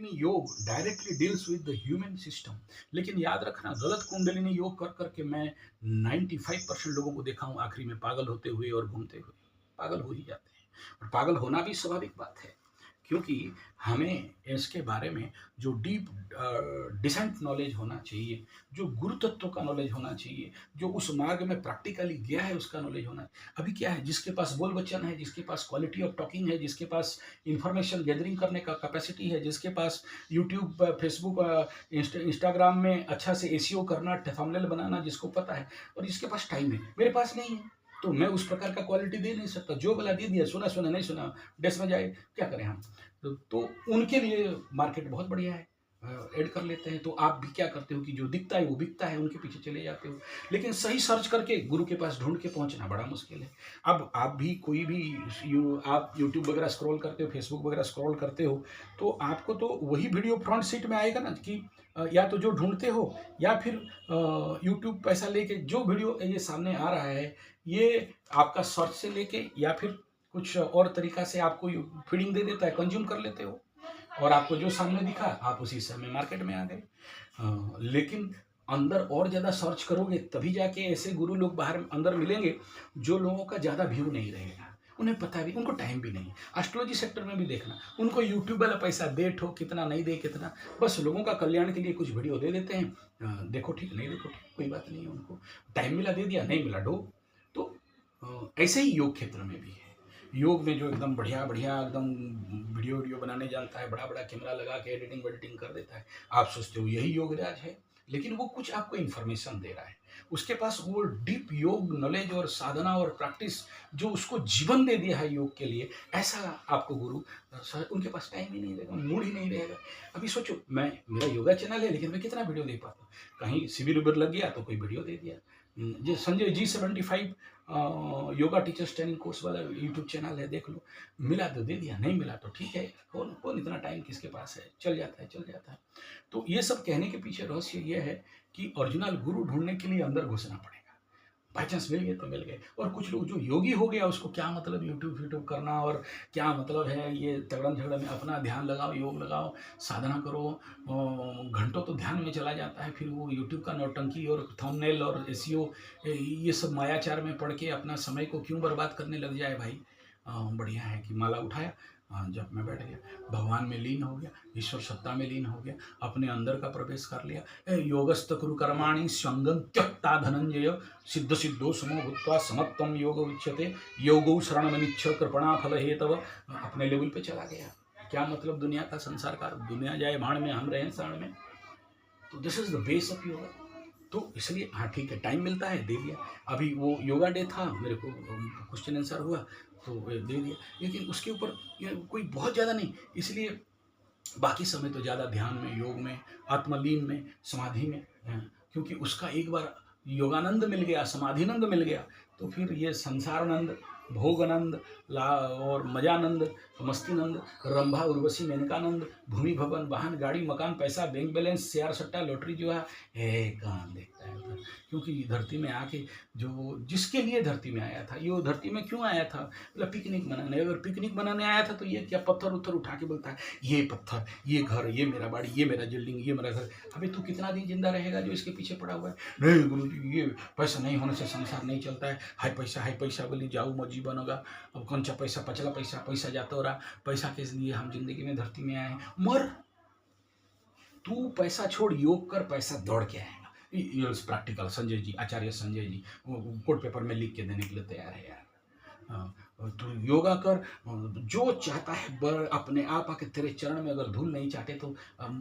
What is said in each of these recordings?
कुंडलिनी योग directly deals with the human system. लेकिन याद रखना, गलत कुंडलिनी योग कर करके मैं 95% लोगों को देखा हूँ आखिरी में पागल होते हुए और घूमते हुए। पागल हो ही जाते हैं, और पागल होना भी स्वाभाविक बात है, क्योंकि हमें इसके बारे में जो डीप डिसेंट नॉलेज होना चाहिए, जो गुरु तत्व का नॉलेज होना चाहिए, जो उस मार्ग में प्रैक्टिकली गया है उसका नॉलेज होना। अभी क्या है, जिसके पास बोल बच्चन है, जिसके पास क्वालिटी ऑफ टॉकिंग है, जिसके पास इंफॉर्मेशन गैदरिंग करने का कैपेसिटी है, जिसके पास यूट्यूब, फेसबुक, इंस्टाग्राम में अच्छा से एसीओ करना, थंबनेल बनाना जिसको पता है, और जिसके पास टाइम है, मेरे पास नहीं है, तो मैं उस प्रकार का क्वालिटी दे नहीं सकता। जो बोला दे दिया, सुना सुना नहीं सुना, डेस्क में जाए, क्या करें हम। तो उनके लिए मार्केट बहुत बढ़िया है, ऐड कर लेते हैं। तो आप भी क्या करते हो कि जो दिखता है वो बिकता है, उनके पीछे चले जाते हो। लेकिन सही सर्च करके गुरु के पास ढूंढ के पहुंचना बड़ा मुश्किल है। अब आप भी कोई भी आप यूट्यूब वगैरह स्क्रॉल करते हो, फेसबुक वगैरह स्क्रॉल करते हो, तो आपको तो वही वीडियो फ्रंट सीट में आएगा ना, कि या तो जो ढूंढते हो, या फिर यूट्यूब पैसा लेके जो वीडियो ये सामने आ रहा है, ये आपका सर्च से लेके या फिर कुछ और तरीका से आपको फीडिंग दे देता है, कंज्यूम कर लेते हो, और आपको जो सामने दिखा आप उसी समय मार्केट में आ गए। लेकिन अंदर और ज़्यादा सर्च करोगे तभी जाके ऐसे गुरु लोग बाहर अंदर मिलेंगे, जो लोगों का ज़्यादा व्यू नहीं रहेगा, उन्हें पता भी, उनको टाइम भी नहीं। एस्ट्रोलॉजी सेक्टर में भी देखना, उनको यूट्यूब वाला पैसा दे ठो कितना नहीं दे कितना, बस लोगों का कल्याण के लिए कुछ वीडियो दे देते हैं। देखो ठीक, नहीं देखो ठीक, कोई बात नहीं है, उनको टाइम मिला दे दिया, नहीं मिला डो। तो ऐसे ही योग क्षेत्र में भी है। योग में जो एकदम बढ़िया बढ़िया एकदम वीडियो वीडियो बनाने जानता है, बड़ा बड़ा कैमरा लगा के एडिटिंग वेडिटिंग कर देता है, आप सोचते हो यही योग राज है, लेकिन वो कुछ आपको इन्फॉर्मेशन दे रहा है। उसके पास वो डीप योग नॉलेज और साधना और प्रैक्टिस जो उसको जीवन दे दिया है योग के लिए, ऐसा आपको गुरु उनके पास टाइम ही नहीं रहेगा, मूड ही नहीं रहेगा। अभी सोचो, मैं मेरा योगा चैनल है, लेकिन मैं कितना वीडियो दे पाता हूँ। कहीं शिविर उबिर लग गया तो कोई वीडियो दे दिया। जो Sanjay G75 yoga teachers training course वाला यूट्यूब चैनल है, देख लो। मिला तो दे दिया, नहीं मिला तो ठीक है, कौन कौन इतना टाइम किसके पास है, चल जाता है चल जाता है। तो ये सब कहने के पीछे रहस्य ये है कि ओरिजिनल गुरु ढूंढने के लिए अंदर घुसना पड़ेगा। बाई चांस मिल गए तो मिल गए। और कुछ लोग जो योगी हो गया, उसको क्या मतलब यूट्यूब यूट्यूब करना, और क्या मतलब है ये तगड़म झगड़ा में। अपना ध्यान लगाओ, योग लगाओ, साधना करो, घंटों तो ध्यान में चला जाता है, फिर वो यूट्यूब का नौटंकी और थंबनेल और एसईओ, ये सब मायाचार में पड़ के अपना समय को क्यों बर्बाद करने लग जाए भाई। बढ़िया है कि माला उठाया, जब मैं बैठ गया, भगवान में लीन हो गया, ईश्वर सत्ता में लीन हो गया, अपने अंदर का प्रवेश कर लिया। योगस्थ कुरु कर्माणि संगम त्यक्ता धनंजय, सिद्ध सिद्धो समो भूत्वा समत्वम योग उच्यते, योगो शरणमनिच्छ कृपणा फल हेतव। अपने लेवल पे चला गया। क्या मतलब दुनिया का, संसार का, दुनिया जाए भाड़ में, हम रहे साण में। तो this is the base of yoga. तो इसलिए हाँ ठीक है, टाइम मिलता है दे दिया। अभी वो योगा डे था, मेरे को क्वेश्चन आंसर हुआ तो दे दिया, लेकिन उसके ऊपर कोई बहुत ज़्यादा नहीं। इसलिए बाकी समय तो ज़्यादा ध्यान में, योग में, आत्मलीन में, समाधि में, क्योंकि उसका एक बार योगानंद मिल गया, समाधिनंद मिल गया, तो फिर ये संसारानंद, भोगानंद, ला और मजानंद, मस्तीनंद, रंभा उर्वशी मेनकानंद, भूमि भवन, वाहन गाड़ी मकान पैसा बैंक बैलेंस शेयर सट्टा लॉटरी जो है कहाँ देखता है उधर। क्योंकि धरती में आके जो जिसके लिए धरती में आया था, ये धरती में क्यों आया था, मतलब पिकनिक मनाने। अगर पिकनिक मनाने आया था तो ये क्या पत्थर उत्थर उठा के बोलता है ये पत्थर, ये घर, ये मेरा बाड़ी, ये मेरा बिल्डिंग, ये मेरा घर। अभी तू कितना दिन जिंदा रहेगा जो इसके पीछे पड़ा हुआ है। नहीं गुरु जी, ये पैसा नहीं होने से संसार नहीं चलता है। हाई पैसा बोली जाऊ मौजी बनोगा। अब कौन सा पैसा, पचला पैसा, पैसा जाता हो रहा। पैसा के लिए हम जिंदगी में धरती में आए हैं, मर। तू पैसा छोड़, योग कर, पैसा दौड़ के आएगा। ये प्रैक्टिकल संजय जी, आचार्य संजय जी कोर्ट पेपर में लिख के देने के लिए तैयार है यार। तो योगा कर, जो चाहता है बर अपने आप आके तेरे चरण में, अगर धूल नहीं चाहते तो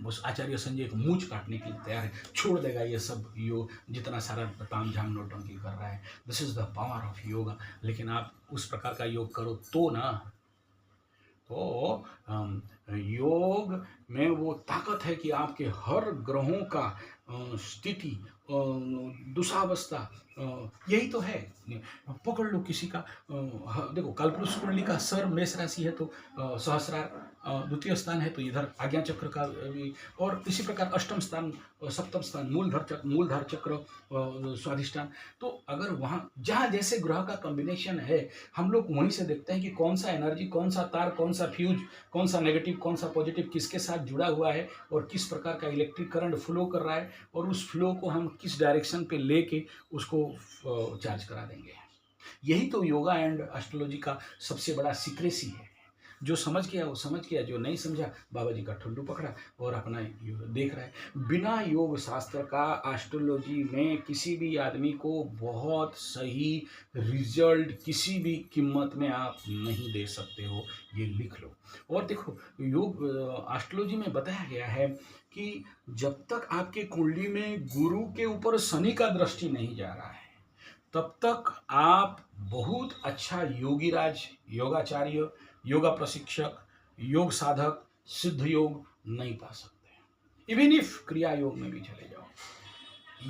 उस आचार्य संजय को मूंछ काटने के लिए तैयार है। छोड़ देगा ये सब योग, जितना सारा ताम झाम नोटंकी कर रहा है। This is the power of yoga. लेकिन आप उस प्रकार का योग करो तो ना। तो योग में वो ताकत है कि आपके हर ग्रहों का स्थिति, दुष्टावस्था, यही तो है। पकड़ लो किसी का, देखो कालपुरुष कुंडली का सर मेष राशि है तो सहस्रार, द्वितीय स्थान है तो इधर आज्ञा चक्र का भी, और इसी प्रकार अष्टम स्थान, सप्तम स्थान मूलधार चक्र, स्वाधिष्ठान। तो अगर वहाँ जहाँ जैसे ग्रह का कॉम्बिनेशन है, हम लोग वहीं से देखते हैं कि कौन सा एनर्जी, कौन सा तार, कौन सा फ्यूज, कौन सा नेगेटिव, कौन सा पॉजिटिव किसके साथ जुड़ा हुआ है, और किस प्रकार का इलेक्ट्रिक करंट फ्लो कर रहा है, और उस फ्लो को हम किस डायरेक्शन पे लेके उसको चार्ज करा देंगे। यही तो योगा एंड एस्ट्रोलॉजी का सबसे बड़ा सीक्रेसी है। जो समझ गया वो समझ गया, जो नहीं समझा बाबा जी का ठुल्लू पकड़ा और अपना देख रहा है। बिना योग शास्त्र का एस्ट्रोलॉजी में किसी भी आदमी को बहुत सही रिजल्ट किसी भी कीमत में आप नहीं दे सकते हो, ये लिख लो। और देखो, योग एस्ट्रोलॉजी में बताया गया है कि जब तक आपके कुंडली में गुरु के ऊपर शनि का दृष्टि नहीं जा रहा है, तब तक आप बहुत अच्छा योगीराज, योगाचार्य, योगा प्रशिक्षक, योग साधक, सिद्ध योग नहीं पा सकते। इवन इफ क्रिया योग में भी चले जाओ,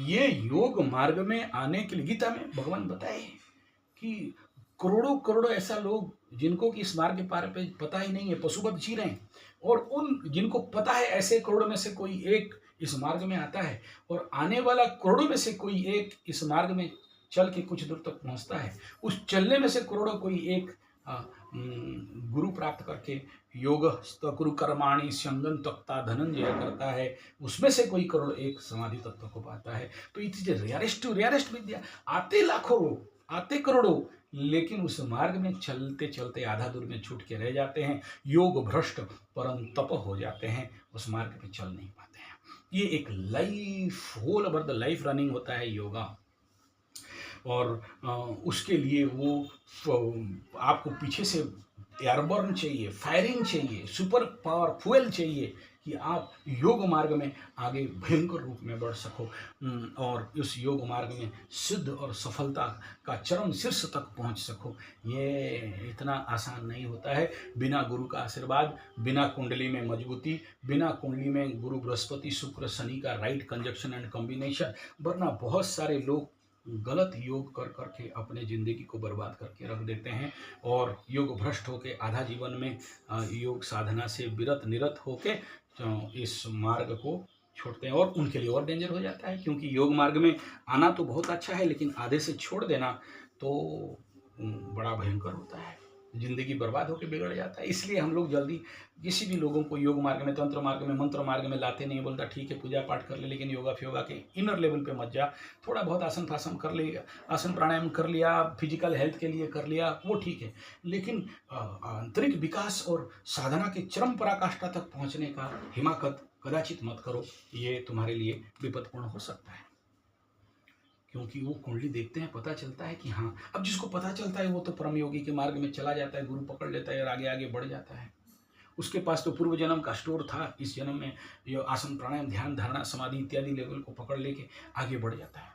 ये योग मार्ग में आने के लिए गीता में भगवान बताए कि करोड़ों करोड़ों ऐसा लोग जिनको कि इस मार्ग के पार पे पता ही नहीं है, पशुवत जी रहे हैं, और उन जिनको पता है ऐसे करोड़ों में से कोई एक इस मार्ग में आता है, और आने वाला करोड़ों में से कोई एक इस मार्ग में चल के कुछ दूर तक पहुंचता है। उस चलने में से करोड़ों कोई एक गुरु प्राप्त करके योग गुरु कर्माणि संगम तक्ता धनंजय करता है, उसमें से कोई करोड़ एक समाधि तत्व को पाता है। तो it is rarest to rarest विद्या। आते लाखों लोग, आते करोड़ों, लेकिन उस मार्ग में चलते चलते आधा दूर में छूट के रह जाते हैं, योग भ्रष्ट परम तप हो जाते हैं, उस मार्ग पे चल नहीं पाते हैं। ये एक life, whole over the life running होता है योगा, और उसके लिए वो आपको पीछे से एयरबर्न चाहिए, फायरिंग चाहिए, सुपर पावर फ्यूल चाहिए कि आप योग मार्ग में आगे भयंकर रूप में बढ़ सको, और उस योग मार्ग में सिद्ध और सफलता का चरम शीर्ष तक पहुंच सको। ये इतना आसान नहीं होता है बिना गुरु का आशीर्वाद, बिना कुंडली में मजबूती, बिना कुंडली में गुरु बृहस्पति शुक्र शनि का राइट कंजक्शन एंड कॉम्बिनेशन। वरना बहुत सारे लोग गलत योग कर करके अपने ज़िंदगी को बर्बाद करके रख देते हैं, और योग भ्रष्ट होके आधा जीवन में योग साधना से विरत निरत होके इस मार्ग को छोड़ते हैं, और उनके लिए और डेंजर हो जाता है। क्योंकि योग मार्ग में आना तो बहुत अच्छा है, लेकिन आधे से छोड़ देना तो बड़ा भयंकर होता है, जिंदगी बर्बाद होकर बिगड़ जाता है। इसलिए हम लोग जल्दी किसी भी लोगों को योग मार्ग में, तंत्र मार्ग में, मंत्र मार्ग में लाते नहीं। बोलता ठीक है पूजा पाठ कर ले, लेकिन योगा फ्योगा के इनर लेवल पे मत जा। थोड़ा बहुत आसन फासन कर लिया, आसन प्राणायाम कर लिया, फिजिकल हेल्थ के लिए कर लिया, वो ठीक है, लेकिन आंतरिक विकास और साधना के चरम पराकाष्ठा तक पहुँचने का हिमाकत कदाचित मत करो। ये तुम्हारे लिए विपदपूर्ण हो सकता है, क्योंकि वो कुंडली देखते हैं, पता चलता है कि हाँ, अब जिसको पता चलता है वो तो परम योगी के मार्ग में चला जाता है, गुरु पकड़ लेता है और आगे आगे बढ़ जाता है। उसके पास तो पूर्व जन्म का स्टोर था, इस जन्म में ये आसन प्राणायाम ध्यान धारणा समाधि इत्यादि लेवल को पकड़ लेके आगे बढ़ जाता है।